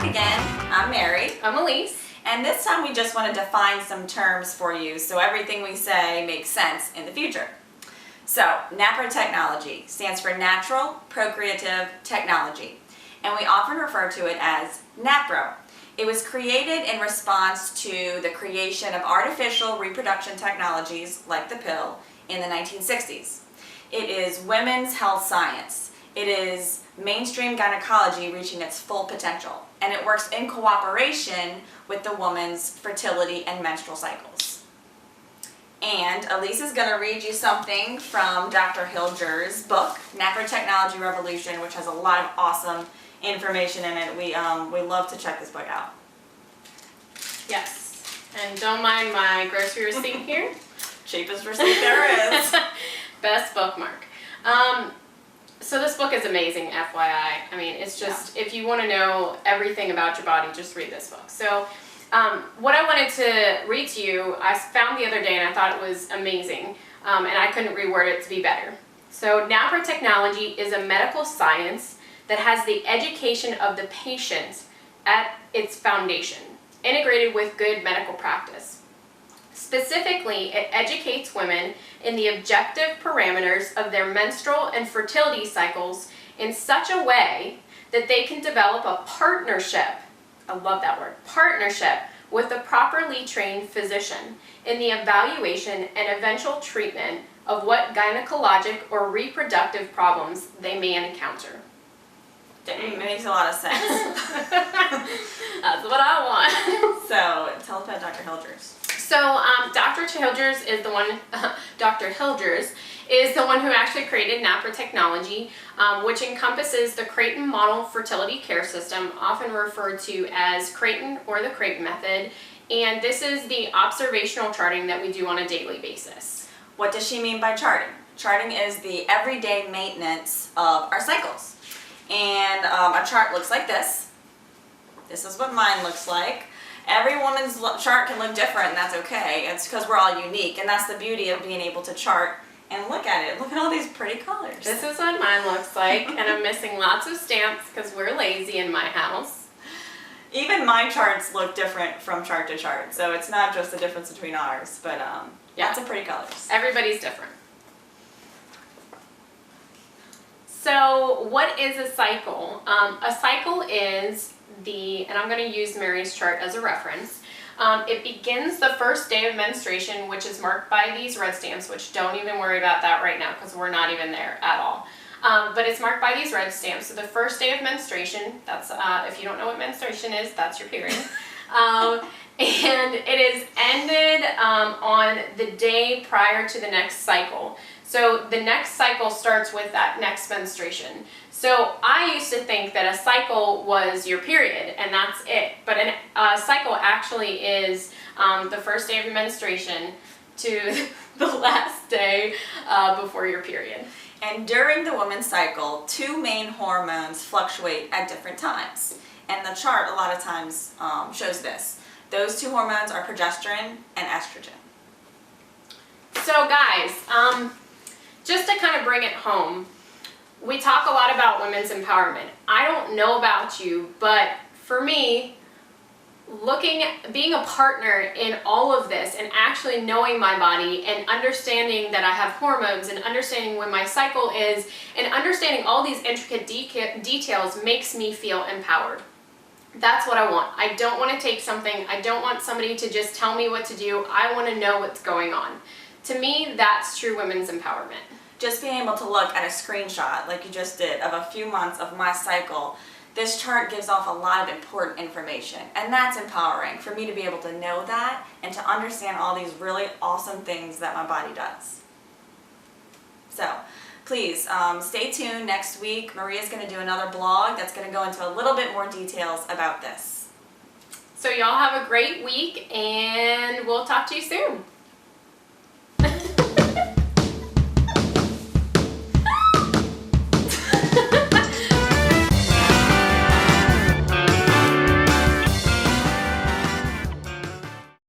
back again. I'm Mary. I'm Elise. And this time we just want to define some terms for you so everything we say makes sense in the future. So, Napro technology stands for Natural Procreative Technology, and we often refer to it as Napro. It was created in response to the creation of artificial reproduction technologies like the pill in the 1960s. It is women's health science. It is mainstream gynecology reaching its full potential, and it works in cooperation with the woman's fertility and menstrual cycles. And Elise is going to read you something from Dr.Hilgers' book, Napro Technology Revolution, which has a lot of awesome information in it. We love to check this book out. Yes. And don't mind my grocery receipt here. Cheapest receipt there is. Best bookmark. So this book is amazing, FYI. I mean, it's just, if you want to know everything about your body, just read this book. So what I wanted to read to you, I found the other day and I thought it was amazing, and I couldn't reword it to be better. So Napro technology is a medical science that has the education of the patient at its foundation, integrated with good medical practice. Specifically, it educates women in the objective parameters of their menstrual and fertility cycles in such a way that they can develop a partnership, I love that word, partnership, with a properly trained physician in the evaluation and eventual treatment of what gynecologic or reproductive problems they may encounter. It makes a lot of sense. That's what I want. So, tell us about Dr. Hilgers. So, Dr. Hilgers is the one. Dr. Hilgers is the one who actually created Napro technology, which encompasses the Creighton model fertility care system, often referred to as Creighton or the Creighton method. And this is the observational charting that we do on a daily basis. What does she mean by charting? Charting is the everyday maintenance of our cycles. And a chart looks like this. This is what mine looks like. Every woman's chart can look different, and that's okay. It's because we're all unique, and that's the beauty of being able to chart and look at it. Look at all these pretty colors. This is what mine looks like, and I'm missing lots of stamps because we're lazy in my house. Even my charts look different from chart to chart, so it's not just the difference between ours, but lots of pretty colors. Everybody's different. So what is a cycle? A cycle is and I'm going to use Mary's chart as a reference. It begins the first day of menstruation, which is marked by these red stamps, which don't even worry about that right now because we're not even there at all. But it's marked by these red stamps. So the first day of menstruation, that's if you don't know what menstruation is, that's your period. And it is ended on the day prior to the next cycle. So the next cycle starts with that next menstruation. So I used to think that a cycle was your period and that's it. But a cycle actually is the first day of your menstruation to the last day before your period. And during the woman's cycle, two main hormones fluctuate at different times. And the chart a lot of times shows this. Those two hormones are progesterone and estrogen. So guys, just to kind of bring it home, we talk a lot about women's empowerment. I don't know about you, but for me, being a partner in all of this and actually knowing my body and understanding that I have hormones and understanding when my cycle is and understanding all these intricate details makes me feel empowered. That's what I want. I don't want to take something. I don't want somebody to just tell me what to do. I want to know what's going on. To me, that's true women's empowerment. Just being able to look at a screenshot, like you just did, of a few months of my cycle, this chart gives off a lot of important information. And that's empowering for me to be able to know that and to understand all these really awesome things that my body does. So, please stay tuned. Next week, Maria's going to do another blog that's going to go into a little bit more details about this. So y'all have a great week, and we'll talk to you soon.